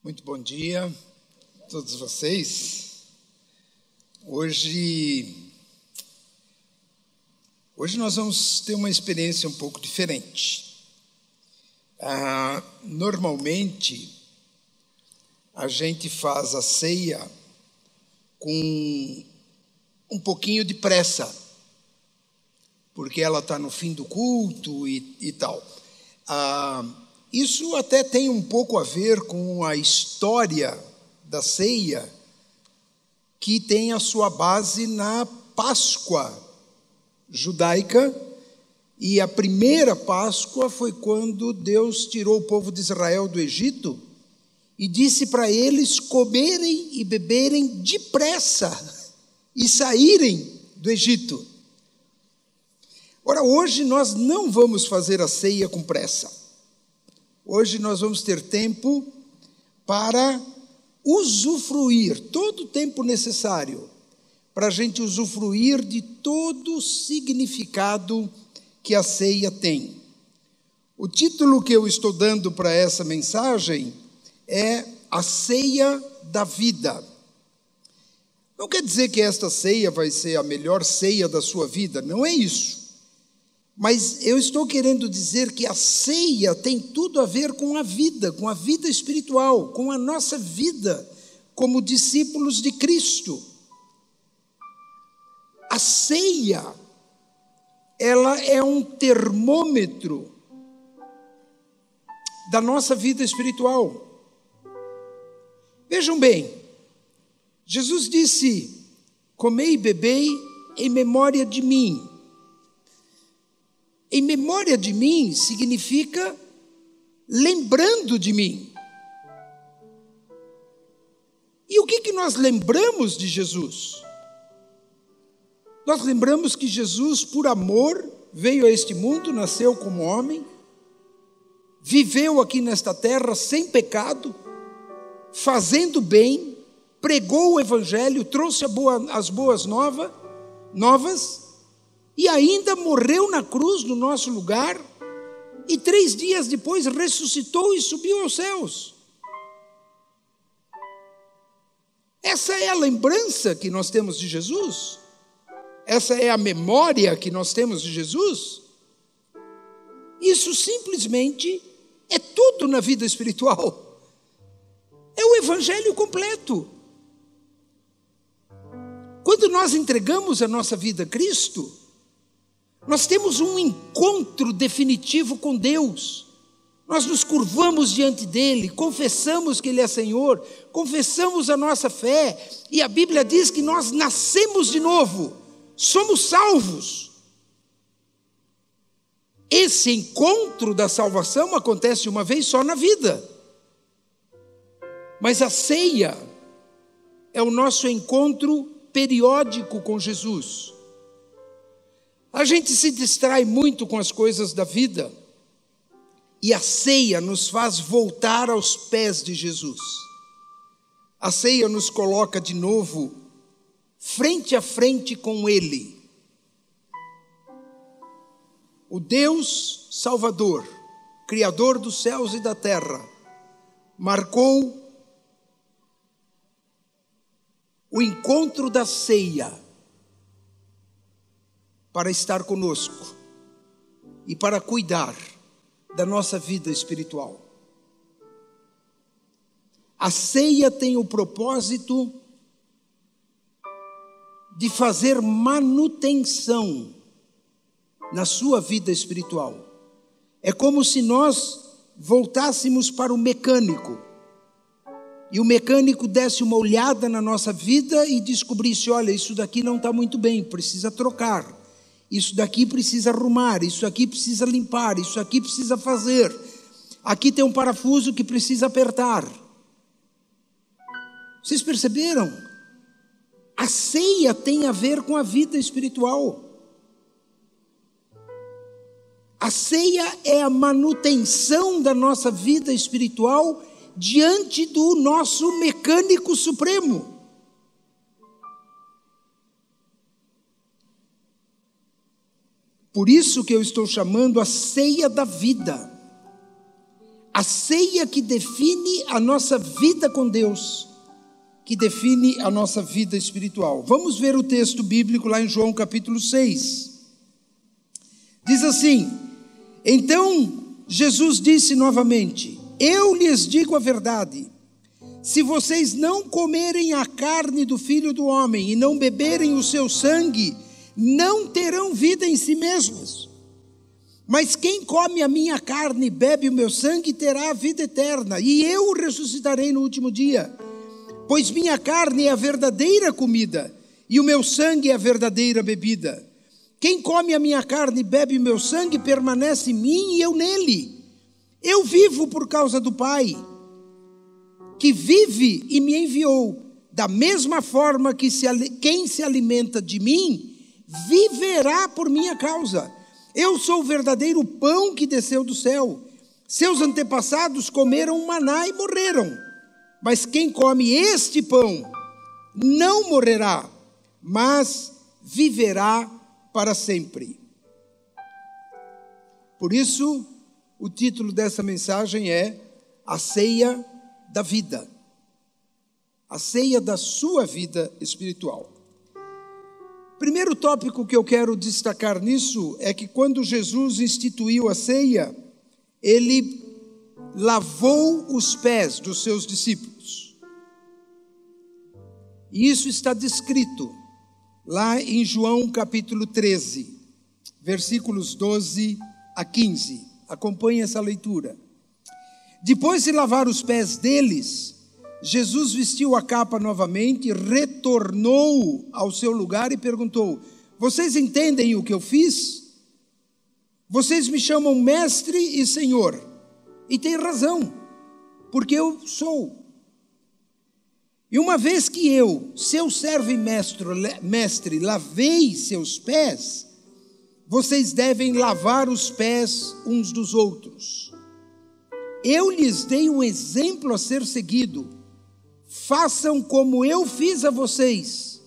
Muito bom dia a todos vocês. Hoje nós vamos ter uma experiência um pouco diferente. Normalmente, a gente faz a ceia com um pouquinho de pressa, porque ela está no fim do culto e tal. Isso até tem um pouco a ver com a história da ceia, que tem a sua base na Páscoa judaica, e a primeira Páscoa foi quando Deus tirou o povo de Israel do Egito e disse para eles comerem e beberem depressa e saírem do Egito. Ora, hoje nós não vamos fazer a ceia com pressa. Hoje nós vamos ter tempo para usufruir, todo o tempo necessário, para a gente usufruir de todo o significado que a ceia tem. O título que eu estou dando para essa mensagem é A Ceia da Vida. Não quer dizer que esta ceia vai ser a melhor ceia da sua vida, não é isso. Mas eu estou querendo dizer que a ceia tem tudo a ver com a vida espiritual, com a nossa vida como discípulos de Cristo. A ceia, ela é um termômetro da nossa vida espiritual. Vejam bem, Jesus disse: comei e bebei em memória de mim. Em memória de mim significa lembrando de mim. E o que nós lembramos de Jesus? Nós lembramos que Jesus, por amor, veio a este mundo, nasceu como homem, viveu aqui nesta terra sem pecado, fazendo bem, pregou o Evangelho, trouxe as boas novas, e ainda morreu na cruz no nosso lugar, e 3 dias depois ressuscitou e subiu aos céus. Essa é a lembrança que nós temos de Jesus? Essa é a memória que nós temos de Jesus? Isso simplesmente é tudo na vida espiritual. É o Evangelho completo. Quando nós entregamos a nossa vida a Cristo, nós temos um encontro definitivo com Deus. Nós nos curvamos diante dEle, confessamos que Ele é Senhor, confessamos a nossa fé, e a Bíblia diz que nós nascemos de novo, somos salvos. Esse encontro da salvação acontece uma vez só na vida. Mas a ceia é o nosso encontro periódico com Jesus. A gente se distrai muito com as coisas da vida, e a ceia nos faz voltar aos pés de Jesus. A ceia nos coloca de novo frente a frente com Ele. O Deus Salvador, Criador dos céus e da terra, marcou o encontro da ceia para estar conosco e para cuidar da nossa vida espiritual. A ceia tem o propósito de fazer manutenção na sua vida espiritual. É como se nós voltássemos para o mecânico, e o mecânico desse uma olhada na nossa vida e descobrisse: olha, isso daqui não está muito bem, precisa trocar. Isso daqui precisa arrumar, isso aqui precisa limpar, isso aqui precisa fazer. Aqui tem um parafuso que precisa apertar. Vocês perceberam? A ceia tem a ver com a vida espiritual. A ceia é a manutenção da nossa vida espiritual diante do nosso mecânico supremo. Por isso que eu estou chamando a ceia da vida. A ceia que define a nossa vida com Deus, que define a nossa vida espiritual. Vamos ver o texto bíblico lá em João capítulo 6. Diz assim: então Jesus disse novamente: eu lhes digo a verdade, se vocês não comerem a carne do Filho do Homem e não beberem o seu sangue, não terão vida em si mesmos. Mas quem come a minha carne e bebe o meu sangue terá a vida eterna, e eu o ressuscitarei no último dia. Pois minha carne é a verdadeira comida, e o meu sangue é a verdadeira bebida. Quem come a minha carne e bebe o meu sangue permanece em mim e eu nele. Eu vivo por causa do Pai, que vive e me enviou. Da mesma forma que quem se alimenta de mim, viverá por minha causa. Eu sou o verdadeiro pão que desceu do céu. Seus antepassados comeram maná e morreram. Mas quem come este pão não morrerá, mas viverá para sempre. Por isso, o título dessa mensagem é A Ceia da Vida. A ceia da sua vida espiritual. Primeiro tópico que eu quero destacar nisso é que quando Jesus instituiu a ceia, ele lavou os pés dos seus discípulos. E isso está descrito lá em João capítulo 13, versículos 12 a 15. Acompanhe essa leitura. Depois de lavar os pés deles, Jesus vestiu a capa novamente, retornou ao seu lugar e perguntou: vocês entendem o que eu fiz? Vocês me chamam mestre e senhor. E tem razão, porque eu sou. E uma vez que eu, seu servo e mestre, lavei seus pés, vocês devem lavar os pés uns dos outros. Eu lhes dei um exemplo a ser seguido. Façam como eu fiz a vocês.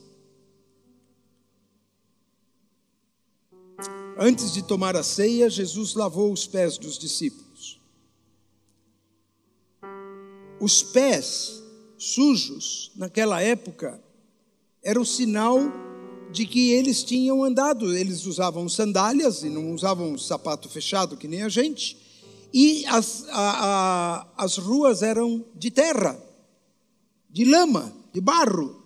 Antes de tomar a ceia, Jesus lavou os pés dos discípulos. Os pés sujos, naquela época, era o sinal de que eles tinham andado. Eles usavam sandálias e não usavam sapato fechado, que nem a gente. E as ruas eram de terra, de lama, de barro.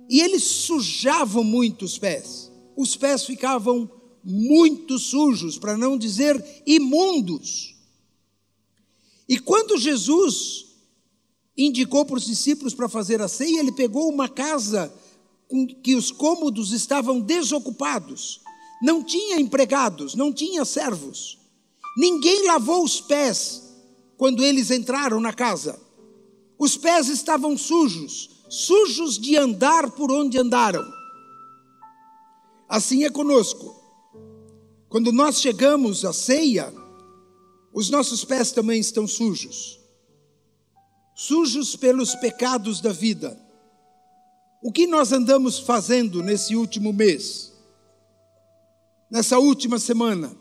E eles sujavam muito os pés. Os pés ficavam muito sujos, para não dizer imundos. E quando Jesus indicou para os discípulos para fazer a ceia, ele pegou uma casa em que os cômodos estavam desocupados. Não tinha empregados, não tinha servos. Ninguém lavou os pés quando eles entraram na casa. Os pés estavam sujos, sujos de andar por onde andaram. Assim é conosco. Quando nós chegamos à ceia, os nossos pés também estão sujos. Sujos pelos pecados da vida. O que nós andamos fazendo nesse último mês? Nessa última semana?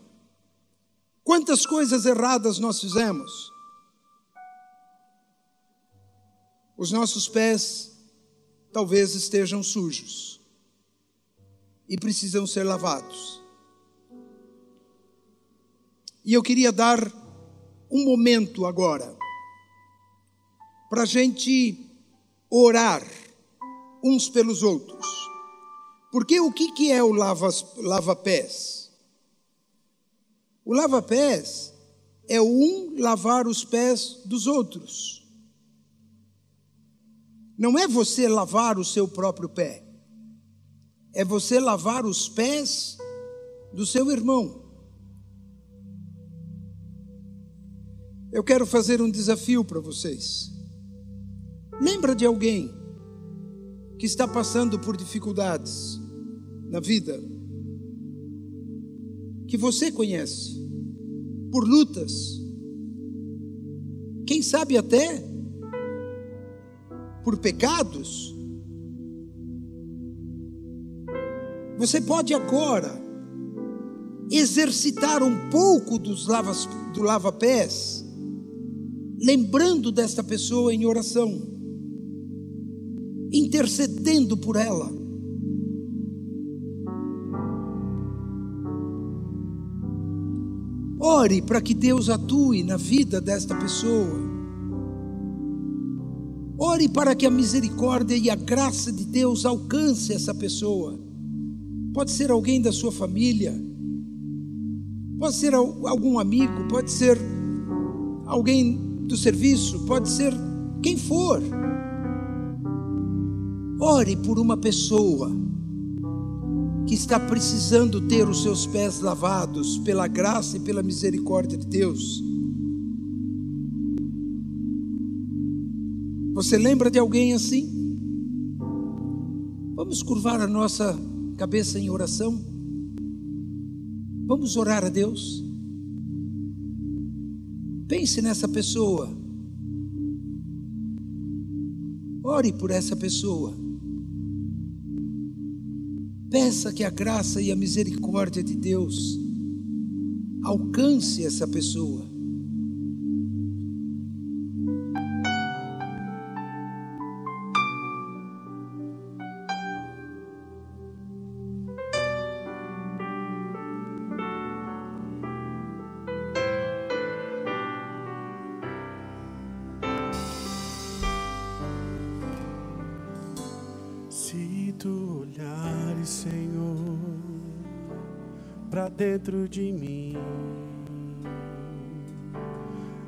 Quantas coisas erradas nós fizemos? Os nossos pés talvez estejam sujos e precisam ser lavados. E eu queria dar um momento agora para a gente orar uns pelos outros. Porque o que é o lava-pés? O lava-pés é lavar os pés dos outros. Não é você lavar o seu próprio pé. É você lavar os pés do seu irmão. Eu quero fazer um desafio para vocês. Lembra de alguém que está passando por dificuldades na vida, que você conhece, por lutas, quem sabe até por pecados. Você pode agora exercitar um pouco do lava-pés lembrando desta pessoa em oração, intercedendo por ela. Ore para que Deus atue na vida desta pessoa. Ore para que a misericórdia e a graça de Deus alcance essa pessoa. Pode ser alguém da sua família, pode ser algum amigo, pode ser alguém do serviço, pode ser quem for. Ore por uma pessoa que está precisando ter os seus pés lavados pela graça e pela misericórdia de Deus. Você lembra de alguém assim? Vamos curvar a nossa cabeça em oração. Vamos orar a Deus. Pense nessa pessoa. Ore por essa pessoa. Peça que a graça e a misericórdia de Deus alcance essa pessoa. Se tu olhares, Senhor, para dentro de mim,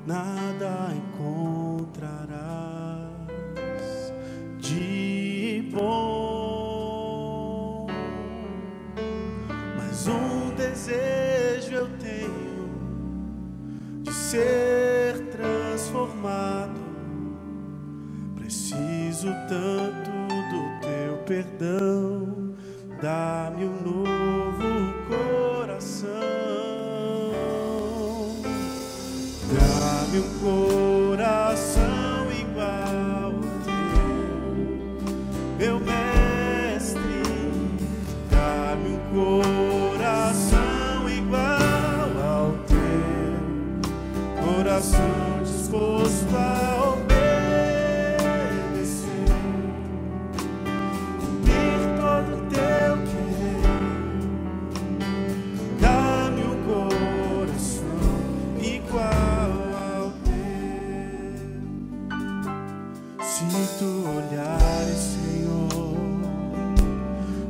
nada encontrarás de bom, mas um desejo eu tenho de ser transformado. Preciso tanto do teu perdão, dá-me um novo coração, dá-me um coração igual ao teu, meu mestre, dá-me um coração igual ao teu, coração disposto a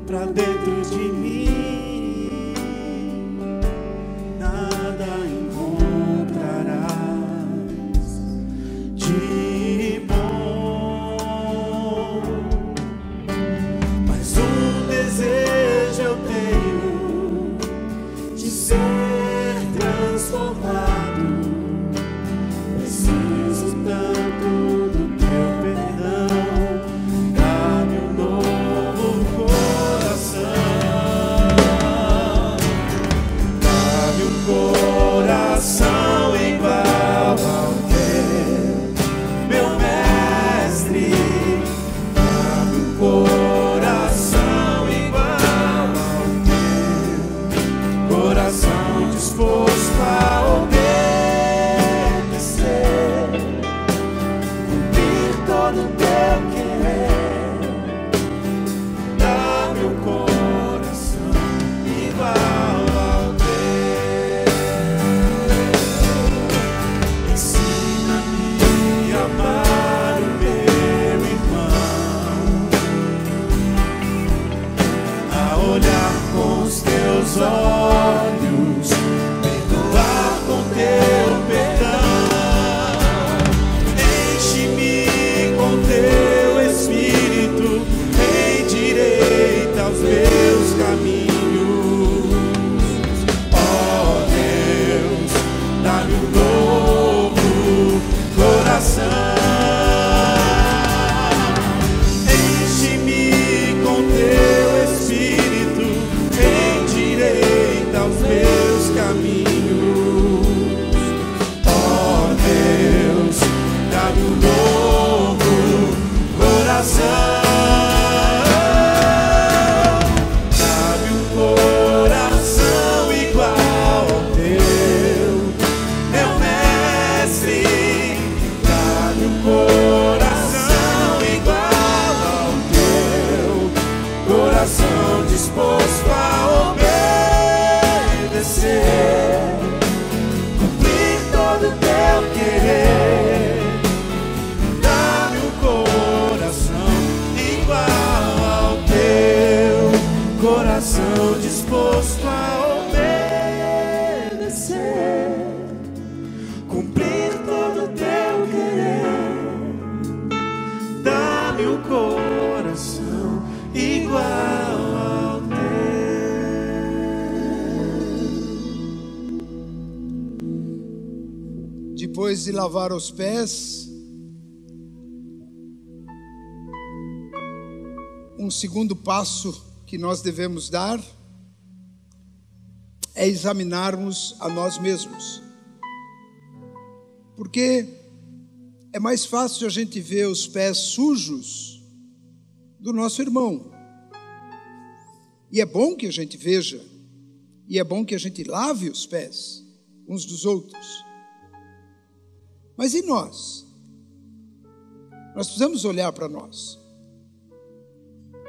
pra dentro de mim, nada encontrarás de bom, mas um desejo eu tenho de ser transformado. Preciso tanto do teu perdão, dá-me um novo coração igual ao teu, coração igual ao teu. Depois de lavar os pés, um segundo passo que nós devemos dar é examinarmos a nós mesmos. Porque é mais fácil a gente ver os pés sujos do nosso irmão. E é bom que a gente veja, e é bom que a gente lave os pés uns dos outros. Mas e nós? Nós precisamos olhar para nós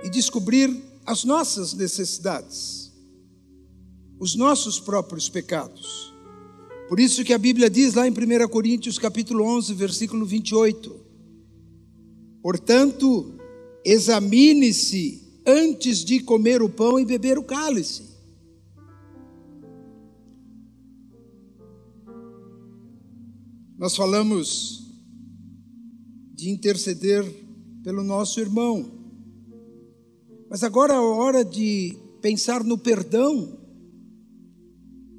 e descobrir as nossas necessidades, os nossos próprios pecados. Por isso que a Bíblia diz lá em 1 Coríntios capítulo 11, versículo 28. Portanto, examine-se antes de comer o pão e beber o cálice. Nós falamos de interceder pelo nosso irmão. Mas agora é a hora de pensar no perdão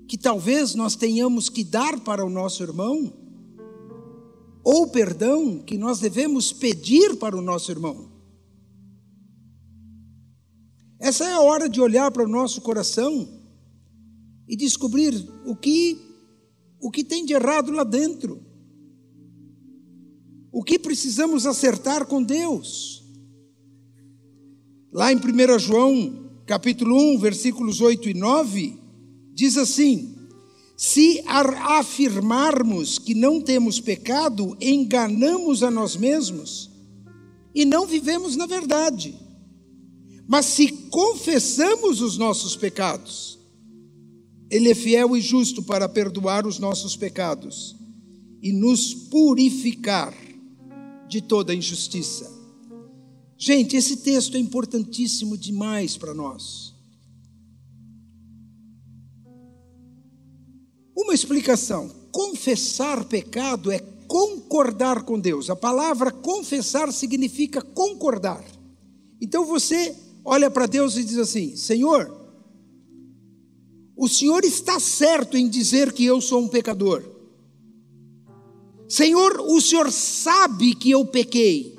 que talvez nós tenhamos que dar para o nosso irmão, ou perdão que nós devemos pedir para o nosso irmão. Essa é a hora de olhar para o nosso coração e descobrir o que tem de errado lá dentro, o que precisamos acertar com Deus. Lá em 1 João capítulo 1, versículos 8 e 9, diz assim: se afirmarmos que não temos pecado, enganamos a nós mesmos e não vivemos na verdade. Mas se confessamos os nossos pecados, Ele é fiel e justo para perdoar os nossos pecados e nos purificar de toda injustiça. Gente, esse texto é importantíssimo demais para nós. Uma explicação: confessar pecado é concordar com Deus. A palavra confessar significa concordar. Então você olha para Deus e diz assim: Senhor, o Senhor está certo em dizer que eu sou um pecador. Senhor, o Senhor sabe que eu pequei.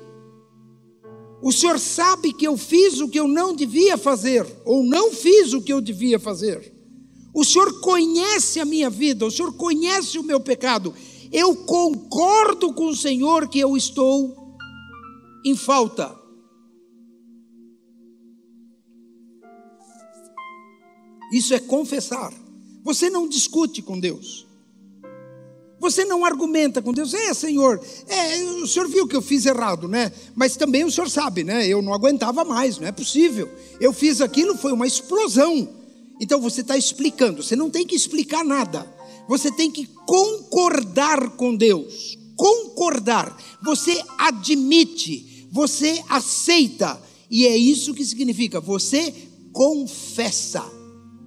O Senhor sabe que eu fiz o que eu não devia fazer, ou não fiz o que eu devia fazer. O Senhor conhece a minha vida, o Senhor conhece o meu pecado. Eu concordo com o Senhor que eu estou em falta. Isso é confessar. Você não discute com Deus. Você não argumenta com Deus. Senhor, o Senhor viu que eu fiz errado, né? Mas também o Senhor sabe, né? Eu não aguentava mais, não é possível. Eu fiz aquilo, foi uma explosão. Então você está explicando. Você não tem que explicar nada. Você tem que concordar com Deus. Concordar. Você admite. Você aceita. E é isso que significa. Você confessa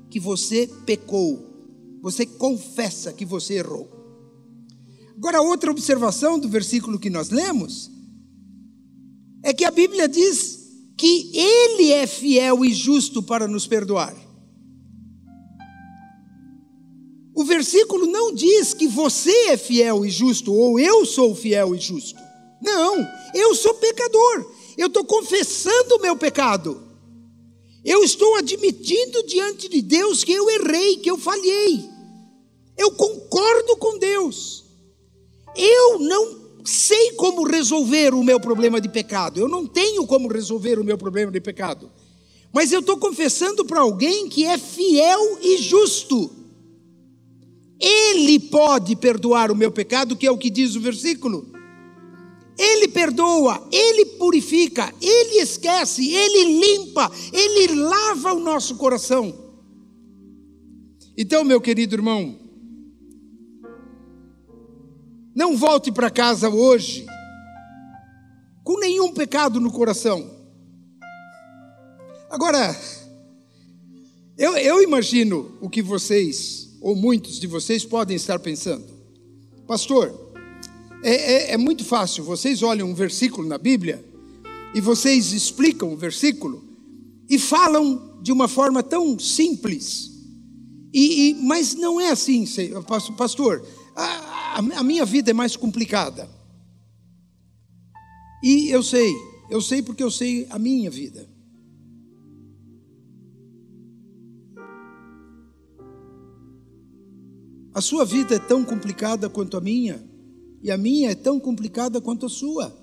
que você pecou. Você confessa que você errou. Agora, outra observação do versículo que nós lemos é que a Bíblia diz que Ele é fiel e justo para nos perdoar. O versículo não diz que você é fiel e justo, ou eu sou fiel e justo. Não, eu sou pecador. Eu estou confessando o meu pecado. Eu estou admitindo diante de Deus que eu errei, que eu falhei. Eu concordo com Deus. Eu não sei como resolver o meu problema de pecado. Eu não tenho como resolver o meu problema de pecado. Mas eu estou confessando para alguém que é fiel e justo. Ele pode perdoar o meu pecado, que é o que diz o versículo. Ele perdoa, Ele purifica, Ele esquece, Ele limpa, Ele lava o nosso coração. Então, meu querido irmão, não volte para casa hoje com nenhum pecado no coração. Agora, eu imagino o que vocês, ou muitos de vocês, podem estar pensando. Pastor, é muito fácil. Vocês olham um versículo na Bíblia e vocês explicam o versículo e falam de uma forma tão simples, mas não é assim, pastor, a minha vida é mais complicada. E eu sei porque eu sei a minha vida. A sua vida é tão complicada quanto a minha, e a minha é tão complicada quanto a sua.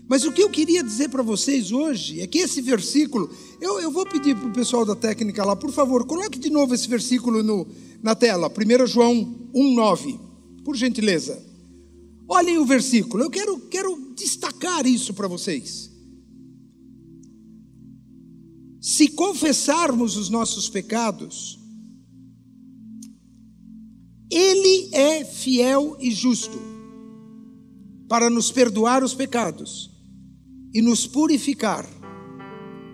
Mas o que eu queria dizer para vocês hoje é que esse versículo, eu vou pedir para o pessoal da técnica lá, por favor, coloque de novo esse versículo na tela, 1 João 1,9, por gentileza. Olhem o versículo, eu quero destacar isso para vocês. Se confessarmos os nossos pecados, Ele é fiel e justo para nos perdoar os pecados e nos purificar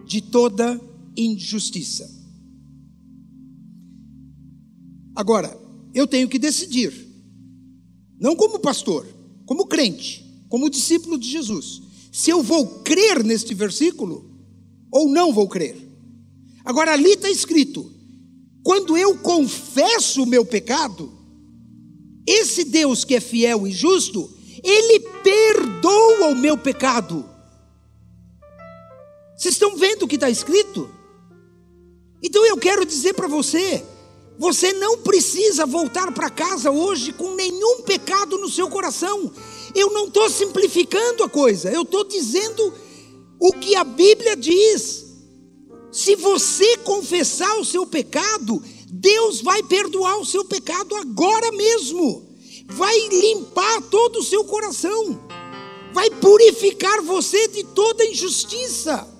de toda injustiça. Agora, eu tenho que decidir, não como pastor, como crente, como discípulo de Jesus, se eu vou crer neste versículo ou não vou crer. Agora, ali está escrito: quando eu confesso o meu pecado, esse Deus que é fiel e justo, Ele perdoa o meu pecado. Vocês estão vendo o que está escrito? Então eu quero dizer para você, você não precisa voltar para casa hoje com nenhum pecado no seu coração. Eu não estou simplificando a coisa, eu estou dizendo o que a Bíblia diz. Se você confessar o seu pecado, Deus vai perdoar o seu pecado agora mesmo. Vai limpar todo o seu coração. Vai purificar você de toda injustiça.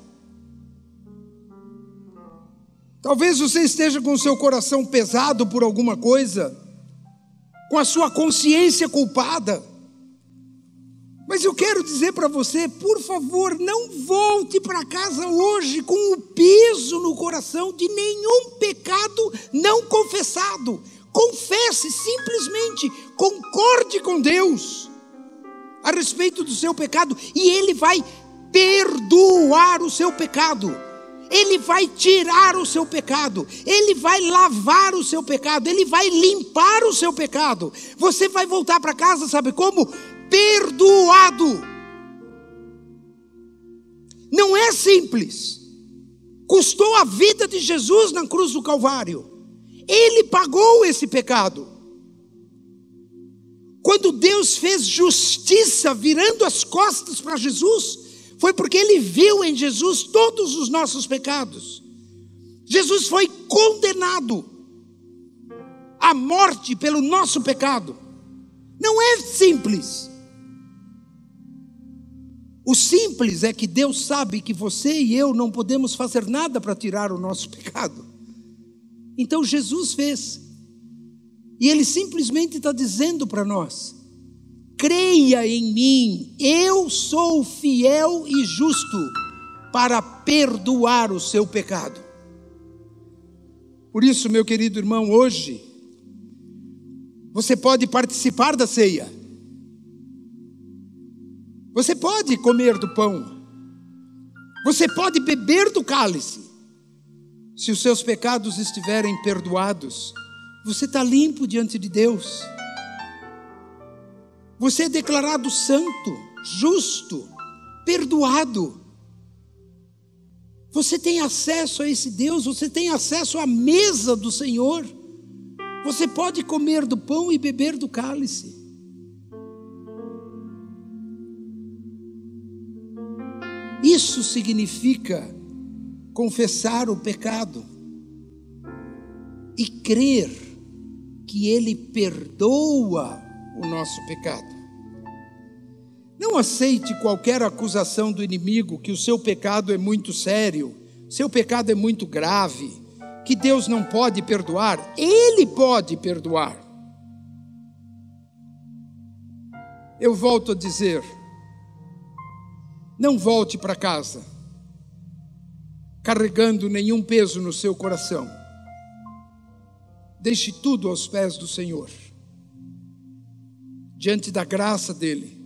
Talvez você esteja com o seu coração pesado por alguma coisa, com a sua consciência culpada. Mas eu quero dizer para você, por favor, não volte para casa hoje com o peso no coração de nenhum pecado não confessado. Confesse, simplesmente concorde com Deus a respeito do seu pecado, e Ele vai perdoar o seu pecado. Ele vai tirar o seu pecado, Ele vai lavar o seu pecado, Ele vai limpar o seu pecado. Você vai voltar para casa, sabe como? Perdoado. Não é simples. Custou a vida de Jesus na cruz do Calvário. Ele pagou esse pecado. Quando Deus fez justiça virando as costas para Jesus, foi porque Ele viu em Jesus todos os nossos pecados. Jesus foi condenado à morte pelo nosso pecado. Não é simples. O simples é que Deus sabe que você e eu não podemos fazer nada para tirar o nosso pecado. Então Jesus fez. E Ele simplesmente está dizendo para nós: creia em mim, eu sou fiel e justo para perdoar o seu pecado. Por isso, meu querido irmão, hoje você pode participar da ceia. Você pode comer do pão. Você pode beber do cálice. Se os seus pecados estiverem perdoados, você está limpo diante de Deus. Você é declarado santo, justo, perdoado. Você tem acesso a esse Deus, você tem acesso à mesa do Senhor. Você pode comer do pão e beber do cálice. Isso significa confessar o pecado e crer que Ele perdoa o nosso pecado. Não aceite qualquer acusação do inimigo que o seu pecado é muito sério, seu pecado é muito grave, que Deus não pode perdoar. Ele pode perdoar. Eu volto a dizer, não volte para casa carregando nenhum peso no seu coração. Deixe tudo aos pés do Senhor, diante da graça dEle,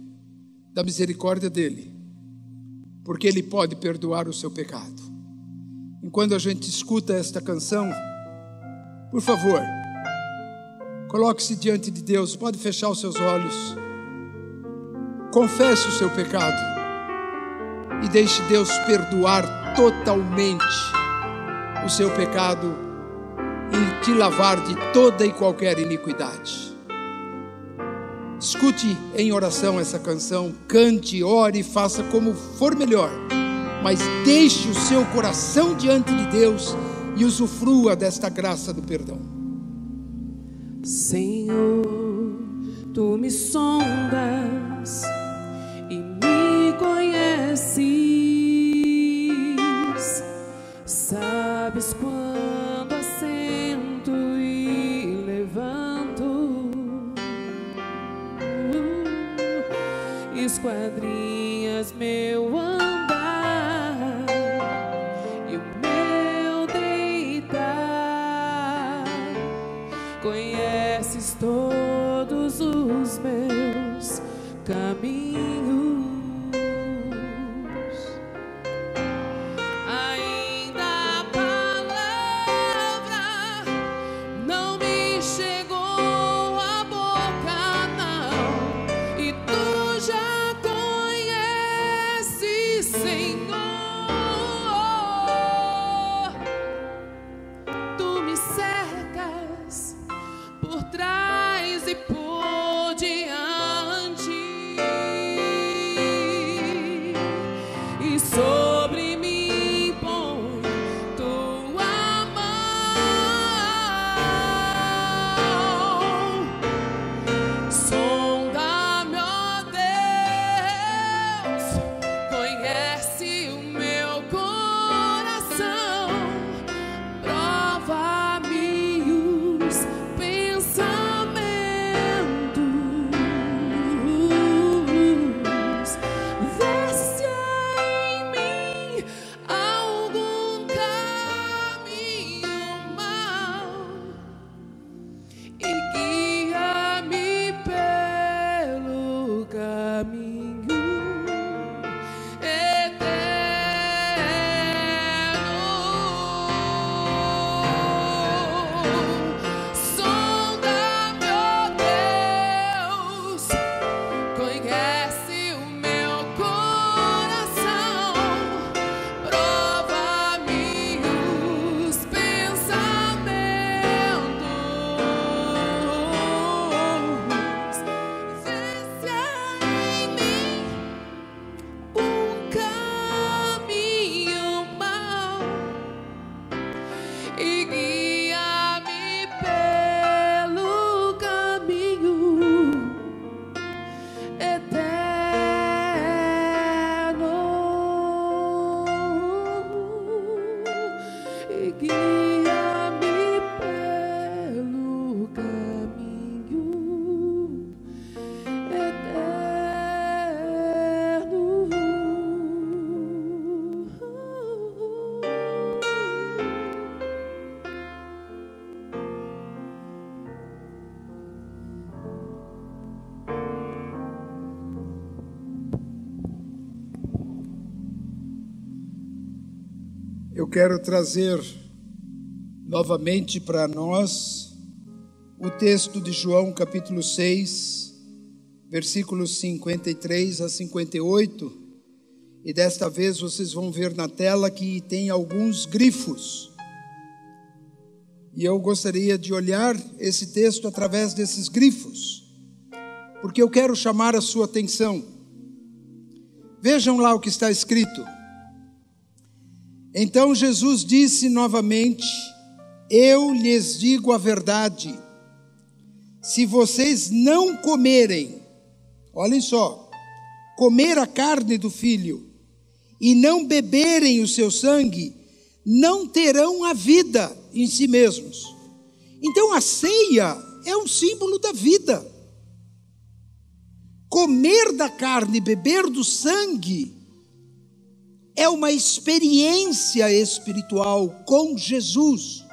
da misericórdia dele, porque ele pode perdoar o seu pecado. Enquanto a gente escuta esta canção, por favor, coloque-se diante de Deus, pode fechar os seus olhos, confesse o seu pecado e deixe Deus perdoar totalmente o seu pecado e te lavar de toda e qualquer iniquidade. Escute em oração essa canção, cante, ore, faça como for melhor, mas deixe o seu coração diante de Deus e usufrua desta graça do perdão. Senhor, tu me sondas e me conheces, sabes quando assento e levanto, esquadrinhas meu andar e o meu deitar, conheces todos os meus caminhos. Ainda a palavra não me chegou à boca, não, e tu já conheces, Senhor. Tu me cercas por trás e por diante, e sobre mim põe tua mão. Sonda-me, ó Deus, conhece o meu coração, prova-me os pensamentos, vê se há em mim algum caminho mau e guia-me pelo caminho eterno. Sonda-me, ó Deus, conhece o meu coração, prova-me os pensamentos, vê se há em mim um caminho mau e guia-me pelo caminho eterno, e guia-me pelo caminho Eu quero trazer novamente para nós o texto de João capítulo 6, versículos 53 a 58, e desta vez vocês vão ver na tela que tem alguns grifos. E eu gostaria de olhar esse texto através desses grifos, porque eu quero chamar a sua atenção. Vejam lá o que está escrito. Então Jesus disse novamente: eu lhes digo a verdade, se vocês não comerem, olhem só, comer a carne do Filho e não beberem o seu sangue, não terão a vida em si mesmos. Então a ceia é um símbolo da vida. Comer da carne e beber do sangue é uma experiência espiritual com Jesus,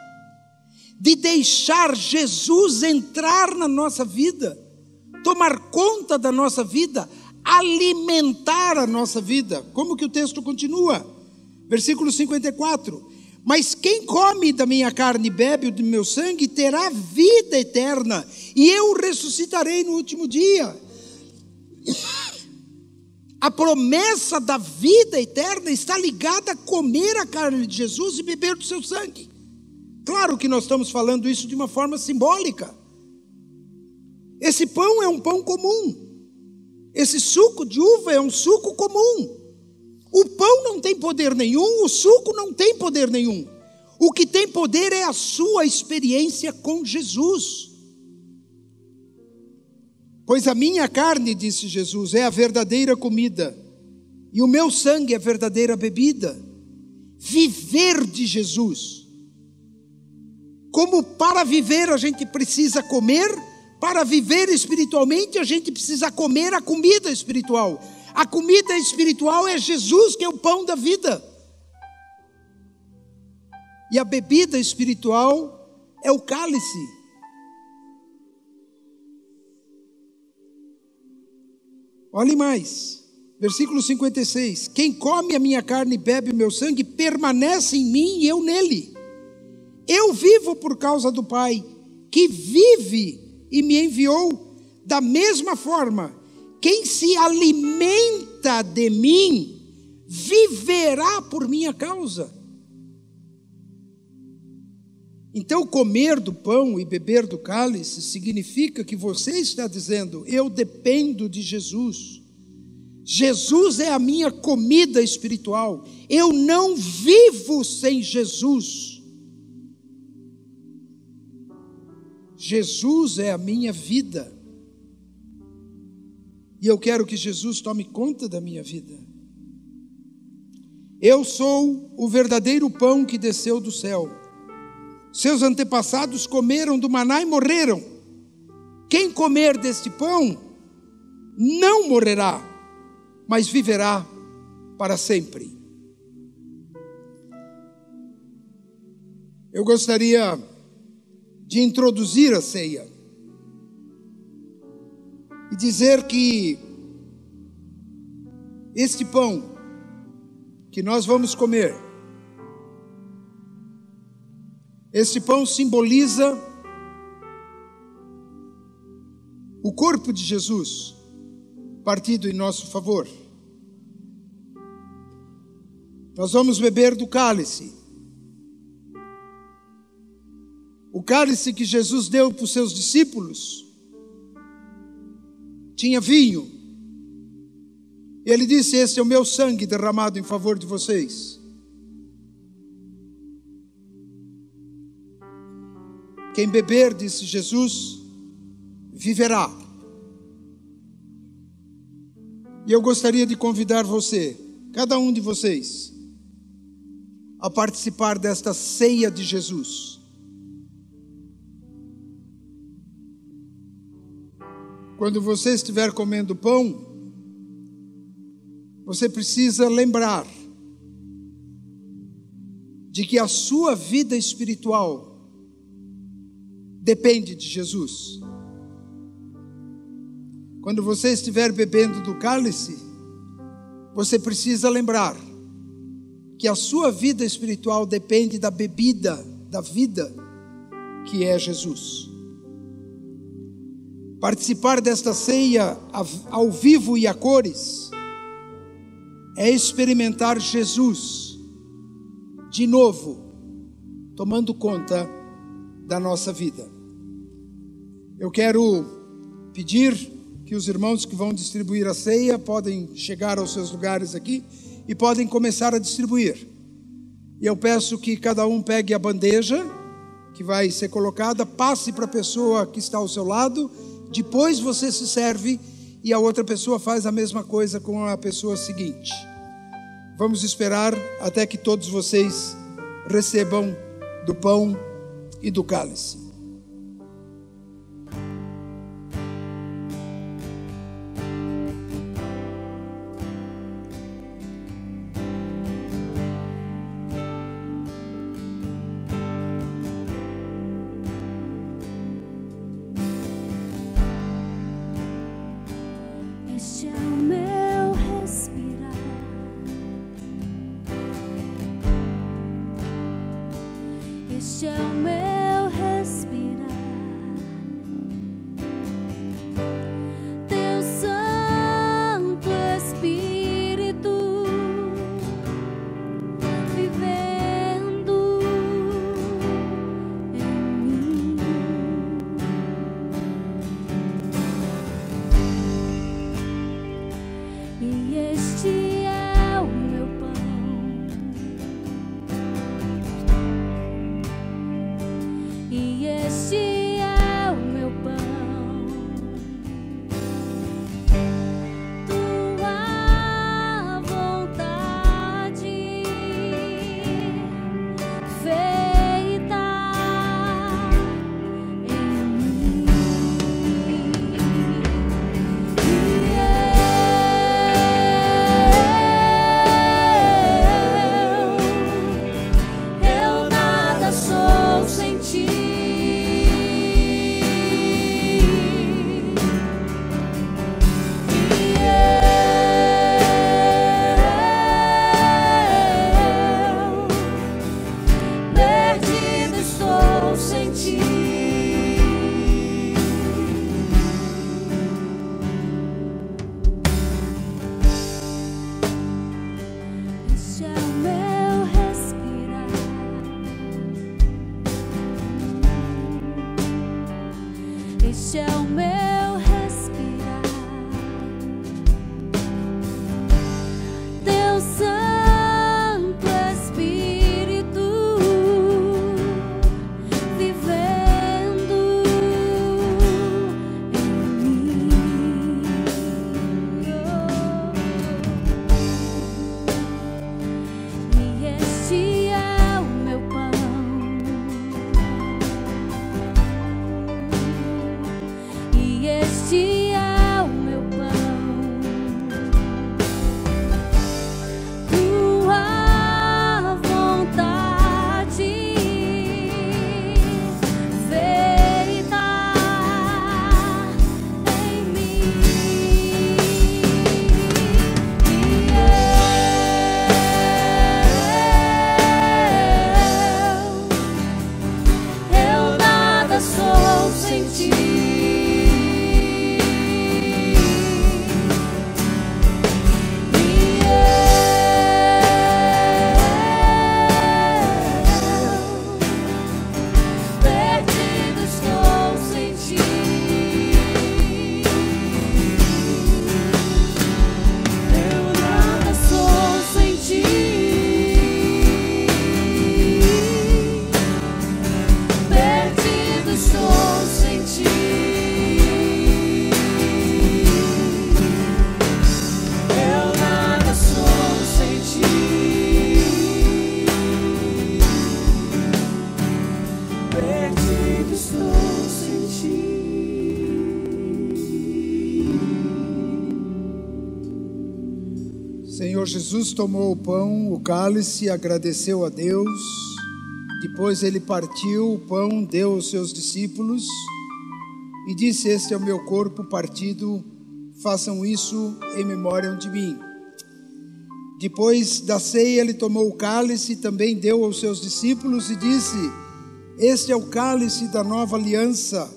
de deixar Jesus entrar na nossa vida, tomar conta da nossa vida, alimentar a nossa vida. Como que o texto continua? Versículo 54. Mas quem come da minha carne e bebe do meu sangue terá vida eterna, e eu ressuscitarei no último dia. A promessa da vida eterna está ligada a comer a carne de Jesus e beber do seu sangue. Claro que nós estamos falando isso de uma forma simbólica. Esse pão é um pão comum. Esse suco de uva é um suco comum. O pão não tem poder nenhum, o suco não tem poder nenhum. O que tem poder é a sua experiência com Jesus. Pois a minha carne, disse Jesus, é a verdadeira comida, e o meu sangue é a verdadeira bebida. Viver de Jesus. Como para viver a gente precisa comer, para viver espiritualmente a gente precisa comer a comida espiritual. A comida espiritual é Jesus, que é o pão da vida. E a bebida espiritual é o cálice. Olhe mais, versículo 56. Quem come a minha carne e bebe o meu sangue permanece em mim e eu nele. Eu vivo por causa do Pai, que vive e me enviou. Da mesma forma, quem se alimenta de mim, viverá por minha causa. Então, comer do pão e beber do cálice significa que você está dizendo, eu dependo de Jesus. Jesus é a minha comida espiritual. Eu não vivo sem Jesus. Jesus é a minha vida. E eu quero que Jesus tome conta da minha vida. Eu sou o verdadeiro pão que desceu do céu. Seus antepassados comeram do maná e morreram. Quem comer deste pão não morrerá, mas viverá para sempre. Eu gostaria de introduzir a ceia e dizer que este pão que nós vamos comer, este pão simboliza o corpo de Jesus partido em nosso favor. Nós vamos beber do cálice. O cálice que Jesus deu para os seus discípulos tinha vinho. Ele disse: esse é o meu sangue derramado em favor de vocês. Quem beber, disse Jesus, viverá. E eu gostaria de convidar você, cada um de vocês, a participar desta ceia de Jesus. Quando você estiver comendo pão, você precisa lembrar de que a sua vida espiritual depende de Jesus. Quando você estiver bebendo do cálice, você precisa lembrar que a sua vida espiritual depende da bebida, da vida, que é Jesus. Participar desta ceia ao vivo e a cores é experimentar Jesus de novo, tomando conta da nossa vida. Eu quero pedir que os irmãos que vão distribuir a ceia podem chegar aos seus lugares aqui e podem começar a distribuir. E eu peço que cada um pegue a bandeja que vai ser colocada, passe para a pessoa que está ao seu lado, depois você se serve e a outra pessoa faz a mesma coisa com a pessoa seguinte. Vamos esperar até que todos vocês recebam do pão e do cálice. Este é o meu Este é o meu respirar, Teu Santo Espírito vivendo em mim. E este é o meu pão, e este é o meu pão. Tua vontade feita em mim. Eu nada sou sem ti. Perdido estou sem ti. Este é o meu respirar, este é o meu respirar. Teu Santo Espírito vivendo em mim. E este é o meu pão, e este é o meu pão. Tua vontade feita em mim. Eu nada sou sem ti. Perdido estou sem ti. Eu nada sou sem ti. Perdido estou sem ti. Eu nada sou sem ti. Perdido estou sem ti. Senhor Jesus tomou o pão, o cálice, agradeceu a Deus. Depois ele partiu o pão, deu aos seus discípulos e disse: este é o meu corpo partido, façam isso em memória de mim. Depois da ceia ele tomou o cálice, também deu aos seus discípulos e disse: este é o cálice da nova aliança,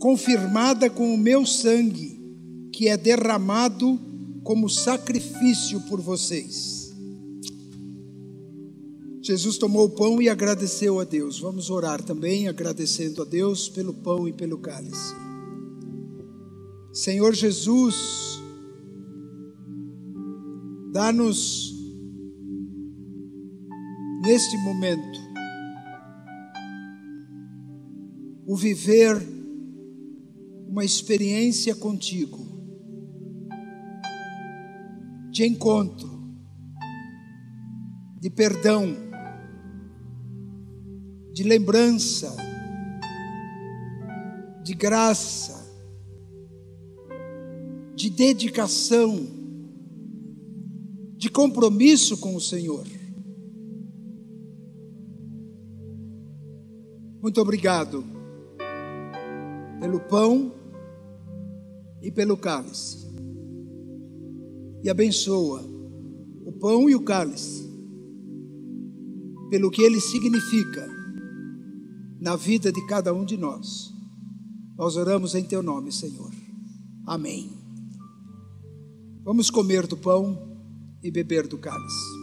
confirmada com o meu sangue, que é derramado como sacrifício por vocês. Jesus tomou o pão e agradeceu a Deus. Vamos orar também agradecendo a Deus pelo pão e pelo cálice. Senhor Jesus, dá-nos neste momento o viver uma experiência contigo, de encontro, de perdão, de lembrança, de graça, de dedicação, de compromisso com o Senhor. Muito obrigado pelo pão e pelo cálice. E abençoa o pão e o cálice pelo que ele significa na vida de cada um de nós. Nós oramos em Teu nome, Senhor. Amém. Vamos comer do pão e beber do cálice.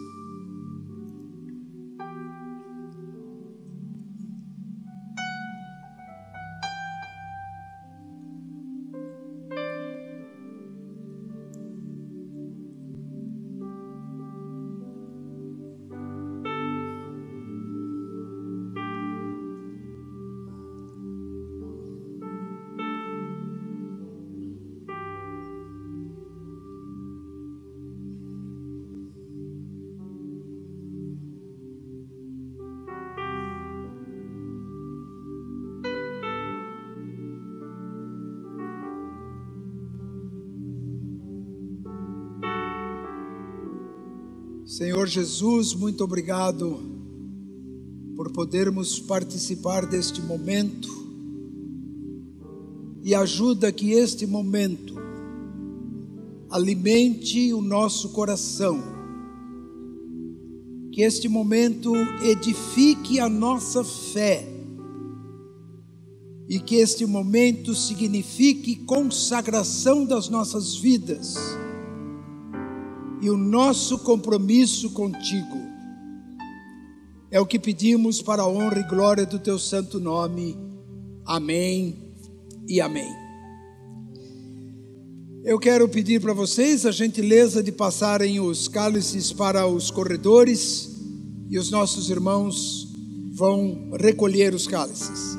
Senhor Jesus, muito obrigado por podermos participar deste momento, e ajuda que este momento alimente o nosso coração, que este momento edifique a nossa fé, e que este momento signifique consagração das nossas vidas e o nosso compromisso contigo. É o que pedimos para a honra e glória do teu santo nome. Amém e amém. Eu quero pedir para vocês a gentileza de passarem os cálices para os corredores, e os nossos irmãos vão recolher os cálices.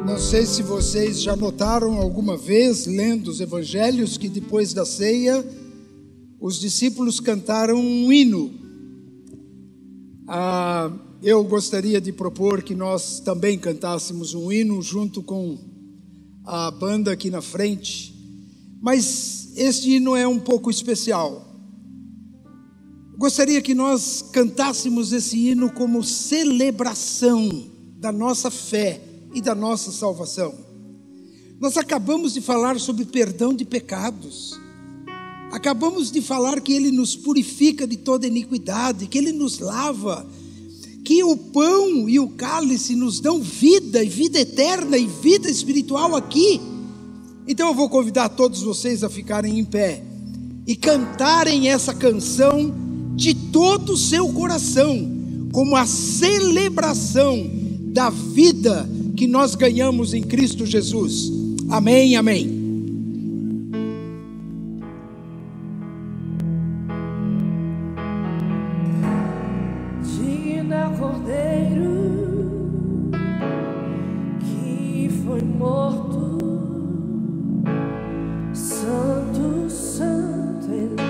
Não sei se vocês já notaram alguma vez, lendo os evangelhos, que depois da ceia, os discípulos cantaram um hino. Eu gostaria de propor que nós também cantássemos um hino junto com a banda aqui na frente, mas este hino é um pouco especial. Gostaria que nós cantássemos esse hino como celebração da nossa fé e da nossa salvação. Nós acabamos de falar sobre perdão de pecados, acabamos de falar que Ele nos purifica de toda iniquidade, que Ele nos lava, que o pão e o cálice nos dão vida, e vida eterna, e vida espiritual aqui. Então eu vou convidar todos vocês a ficarem em pé e cantarem essa canção de todo o seu coração, como a celebração da vida que nós ganhamos em Cristo Jesus. Amém, amém. Digna Cordeiro que foi morto, Santo, Santo Ele é.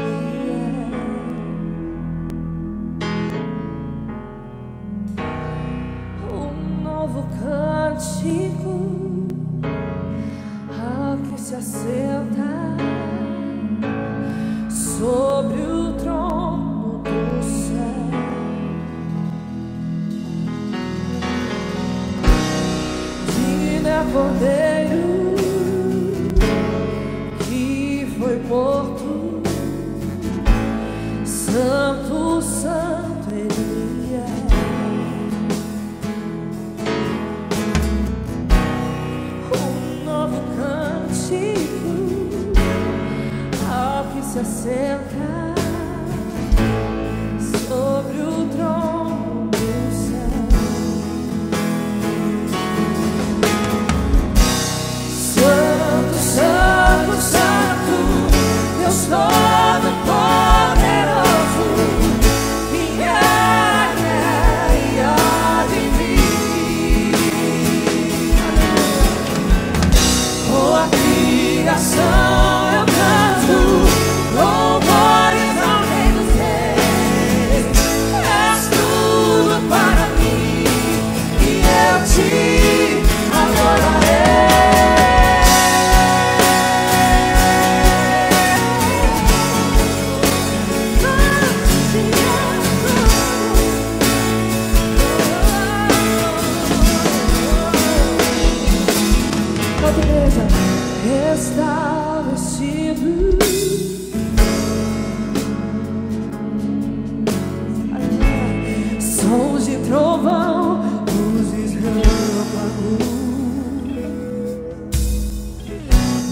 Um novo cântico ao que se assenta sobre o trono do céu. Digna Cordeiro que foi morto, Santo, Santo Ele é. Um novo cântico ao que se assenta sobre o trono do céu. trovão, luzes, relâmpagos,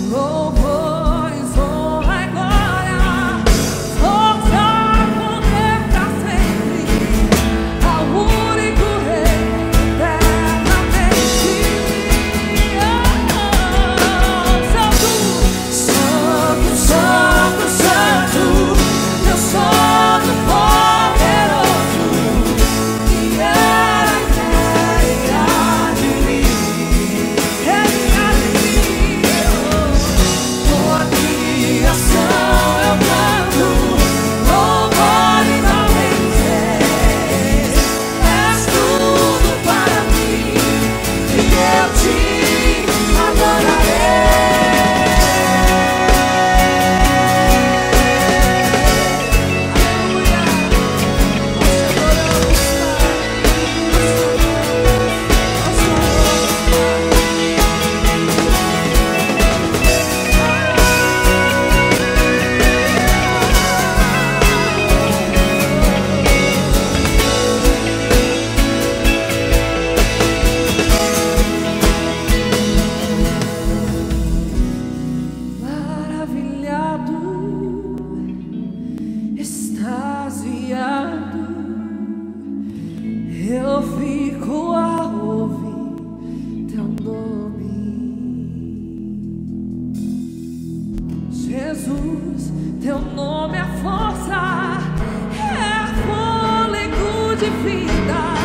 louvores, honra e glória, força, poder pra sempre, ao único Rei eternamente. Santo, Santo, Santo, Deus Santo poderoso, que era, quer e há de vir. Ele há de vir. Tua criação eu canto, louvores ao Rei dos Reis. És tudo para mim, e eu te adorarei. Maravilhado, extasiado, eu fico a ouvir teu nome, Jesus. Teu nome é força, é fôlego de vida.